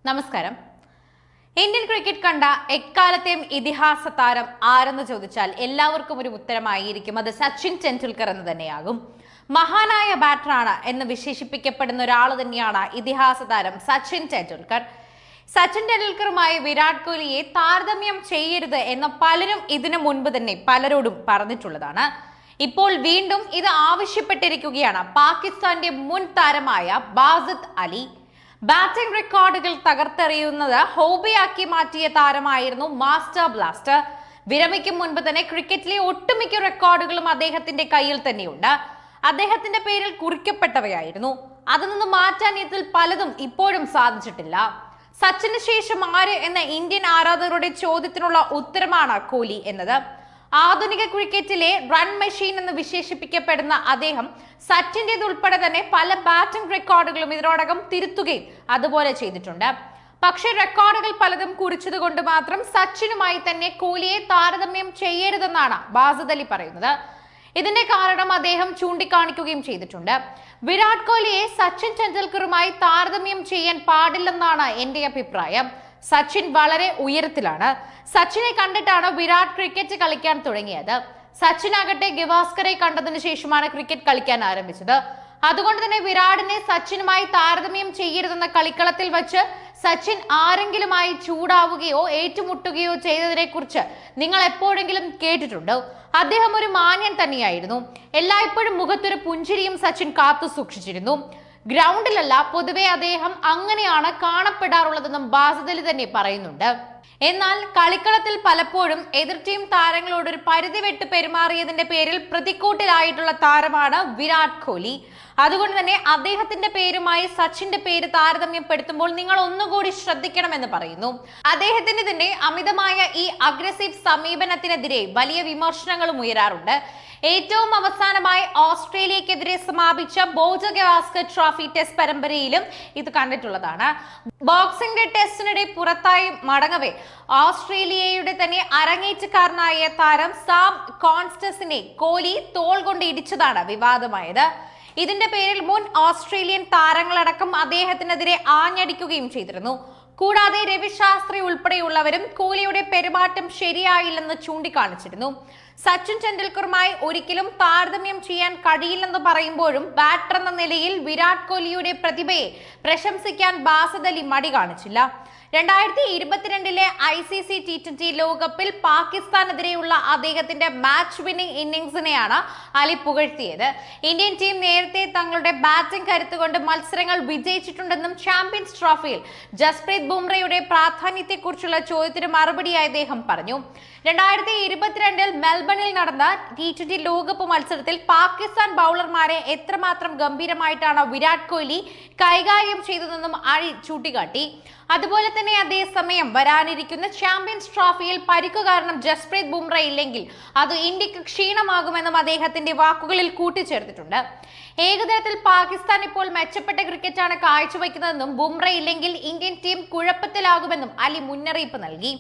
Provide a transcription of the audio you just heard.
നമസ്കാരം. Indian cricket കണ്ട എക്കാലത്തെയും ഇതിഹാസ താരം ആരെന്ന് ചോദിച്ചാൽ എല്ലാവർക്കും ഒരു ഉത്തരമായിരിക്കും അത് സച്ചിൻ ടെണ്ടുൽക്കർ എന്ന് തന്നെയാകും. മഹാനായ ബാറ്ററാണ് എന്ന് വിശേഷിപ്പിക്കപ്പെടുന്ന ഒരാൾ തന്നെയാണ് ഇതിഹാസ താരം സച്ചിൻ ടെണ്ടുൽക്കർ. സച്ചിൻ ടെണ്ടുൽക്കറുമായി വിരാട് കോഹ്ലിയെ താരതമ്യം ചെയ്യരുത് എന്ന് പലരും ഇതിനു മുൻപ് തന്നെ പലരോടും പറഞ്ഞിട്ടുള്ളതാണ്. ഇപ്പോൾ വീണ്ടും ഇത് ആവശ്യപ്പെട്ടിരിക്കുകയാണ് പാകിസ്ഥാന്റെ മുൻ താരമായ ബാസിത് അലി. ബാറ്റിംഗ് റെക്കോർഡുകൾ തകർത്തെറിയുന്നത് ഹോബിയാക്കി മാറ്റിയ താരമായിരുന്നു മാസ്റ്റർ ബ്ലാസ്റ്റർ. വിരമിക്കും മുൻപ് തന്നെ ക്രിക്കറ്റിലെ ഒട്ടുമിക്ക റെക്കോർഡുകളും അദ്ദേഹത്തിന്റെ കയ്യിൽ തന്നെയുണ്ട്. അദ്ദേഹത്തിന്റെ പേരിൽ കുറിക്കപ്പെട്ടവയായിരുന്നു. അതിൽ നിന്ന് മാറ്റാൻ ഇതിൽ പലതും ഇപ്പോഴും സാധിച്ചിട്ടില്ല. സച്ചിന് ശേഷം ആര് എന്ന ഇന്ത്യൻ ആരാധകരുടെ ചോദ്യത്തിനുള്ള ഉത്തരമാണ് കോഹ്ലി എന്നത്. ആധുനിക ക്രിക്കറ്റിലെ റൺ മെഷീൻ എന്ന് വിശേഷിപ്പിക്കപ്പെടുന്ന അദ്ദേഹം സച്ചിന്റേതുൾപ്പെടെ തന്നെ പല ബാറ്റിംഗ് റെക്കോർഡുകളും ഇതിനോടകം തിരുത്തുകയും അതുപോലെ ചെയ്തിട്ടുണ്ട്. പക്ഷേ റെക്കോർഡുകൾ പലതും കുറിച്ചതുകൊണ്ട് മാത്രം സച്ചിനുമായി തന്നെ കോഹ്ലിയെ താരതമ്യം ചെയ്യരുതെന്നാണ് ബാസിത് അലി പറയുന്നത്. ഇതിന്റെ കാരണം അദ്ദേഹം ചൂണ്ടിക്കാണിക്കുകയും ചെയ്തിട്ടുണ്ട്. വിരാട് കോഹ്ലിയെ സച്ചിൻ ടെണ്ടുൽക്കറുമായി താരതമ്യം ചെയ്യാൻ പാടില്ലെന്നാണ് എന്റെ അഭിപ്രായം. സച്ചിൻ വളരെ ഉയരത്തിലാണ്. സച്ചിനെ കണ്ടിട്ടാണ് വിരാട് ക്രിക്കറ്റ് കളിക്കാൻ തുടങ്ങിയത്. സച്ചിൻ ആകട്ടെ ഗവാസ്കറെ കണ്ടതിനു ശേഷമാണ് ക്രിക്കറ്റ് കളിക്കാൻ ആരംഭിച്ചത്. അതുകൊണ്ട് തന്നെ വിരാടിനെ സച്ചിനുമായി താരതമ്യം ചെയ്യരുതെന്ന കളിക്കളത്തിൽ വെച്ച് സച്ചിൻ ആരെങ്കിലുമായി ചൂടാവുകയോ ഏറ്റുമുട്ടുകയോ ചെയ്തതിനെ കുറിച്ച് നിങ്ങൾ എപ്പോഴെങ്കിലും കേട്ടിട്ടുണ്ടോ? അദ്ദേഹം ഒരു മാന്യൻ തന്നെയായിരുന്നു. എല്ലായ്പ്പോഴും മുഖത്തൊരു പുഞ്ചിരിയും സച്ചിൻ കാത്തു സൂക്ഷിച്ചിരുന്നു. ഗ്രൗണ്ടിലല്ല, പൊതുവെ അദ്ദേഹം അങ്ങനെയാണ് കാണപ്പെടാറുള്ളതെന്നും ബാസിത് അലി തന്നെ പറയുന്നുണ്ട്. എന്നാൽ കളിക്കളത്തിൽ പലപ്പോഴും എതിർ ടീം താരങ്ങളോട് ഒരു പരിധി വിട്ട് പെരുമാറിയതിന്റെ പേരിൽ പ്രതിക്കൂട്ടിലായിട്ടുള്ള താരമാണ് വിരാട് കോഹ്ലി. അതുകൊണ്ട് തന്നെ അദ്ദേഹത്തിന്റെ പേരുമായി സച്ചിന്റെ പേര് താരതമ്യപ്പെടുത്തുമ്പോൾ നിങ്ങൾ ഒന്നുകൂടി ശ്രദ്ധിക്കണമെന്ന് പറയുന്നു. അദ്ദേഹത്തിന്റെ അമിതമായ ഈ അഗ്രസീവ് സമീപനത്തിനെതിരെ വലിയ വിമർശനങ്ങളും ഉയരാറുണ്ട്. ഏറ്റവും അവസാനമായി ഓസ്ട്രേലിയക്കെതിരെ സമാപിച്ച ബോജ ഗവാസ്കർ ട്രോഫി ടെസ്റ്റ് പരമ്പരയിലും ഇത് കണ്ടിട്ടുള്ളതാണ്. ബോക്സിംഗ് ഡേ ടെസ്റ്റിനിടെ പുറത്തായി മടങ്ങവേ ഓസ്ട്രേലിയയുടെ തന്നെ അരങ്ങേറ്റക്കാരനായ താരം സാം കോൺസ്റ്റസിനെ കോഹ്ലി തോൾ കൊണ്ട് ഇടിച്ചതാണ് വിവാദമായത്. ഇതിന്റെ പേരിൽ മുൻ ഓസ്ട്രേലിയൻ താരങ്ങളടക്കം അദ്ദേഹത്തിനെതിരെ ആഞ്ഞടിക്കുകയും ചെയ്തിരുന്നു. കൂടാതെ രവിശാസ്ത്രി ഉൾപ്പെടെയുള്ളവരും കോഹ്ലിയുടെ പെരുമാറ്റം ശരിയായില്ലെന്ന് ചൂണ്ടിക്കാണിച്ചിരുന്നു. സച്ചിൻ ടെണ്ടുൽക്കറുമായി ഒരിക്കലും താരതമ്യം ചെയ്യാൻ കഴിയില്ലെന്ന് പറയുമ്പോഴും ബാറ്റർ എന്ന നിലയിൽ വിരാട് കോഹ്ലിയുടെ പ്രതിഭയെ പ്രശംസിക്കാൻ ബാസിത് അലി മടി കാണിച്ചില്ല. 2022 ICC T20 ലോകകപ്പിൽ പാകിസ്ഥാനെതിരെയുള്ള അദ്ദേഹത്തിന്റെ മാച്ച് വിന്നിംഗ് ഇന്നിംഗ്സിനെയാണ് അലി പുകഴ്ത്തിയത്. ഇന്ത്യൻ ടീം നേരത്തെ തങ്ങളുടെ ബാറ്റിംഗ് കരുത്തുകൊണ്ട് മത്സരങ്ങൾ വിജയിച്ചിട്ടുണ്ടെന്നും ചാമ്പ്യൻസ് ട്രോഫിയിൽ ജസ്പ്രീത് ബുംറയുടെ പ്രാധാന്യത്തെക്കുറിച്ചുള്ള ചോദ്യത്തിന് മറുപടിയായി അദ്ദേഹം പറഞ്ഞു. 2022 മെൽബണിൽ നടന്ന T20 ലോകകപ്പ് മത്സരത്തിൽ പാകിസ്ഥാൻ ബൗളർമാരെ എത്രമാത്രം ഗംഭീരമായിട്ടാണ് വിരാട് കോഹ്ലി കൈകാര്യം ചെയ്തതെന്നും അലി ചൂണ്ടിക്കാട്ടി. അതുപോലെ തന്നെ അതേസമയം വരാനിരിക്കുന്ന ചാമ്പ്യൻസ് ട്രോഫിയിൽ പരിക്കു കാരണം ജസ്പ്രീത് ബുംറ ഇല്ലെങ്കിൽ അത് ഇന്ത്യക്ക് ക്ഷീണമാകുമെന്നും അദ്ദേഹത്തിന്റെ വാക്കുകളിൽ കൂട്ടിച്ചേർത്തിട്ടുണ്ട്. ഏകദിനത്തിൽ പാകിസ്ഥാൻ ഇപ്പോൾ മെച്ചപ്പെട്ട ക്രിക്കറ്റാണ് കാഴ്ചവെക്കുന്നതെന്നും ബുംറ ഇല്ലെങ്കിൽ ഇന്ത്യൻ ടീം കുഴപ്പത്തിലാകുമെന്നും അലി മുന്നറിയിപ്പ് നൽകി.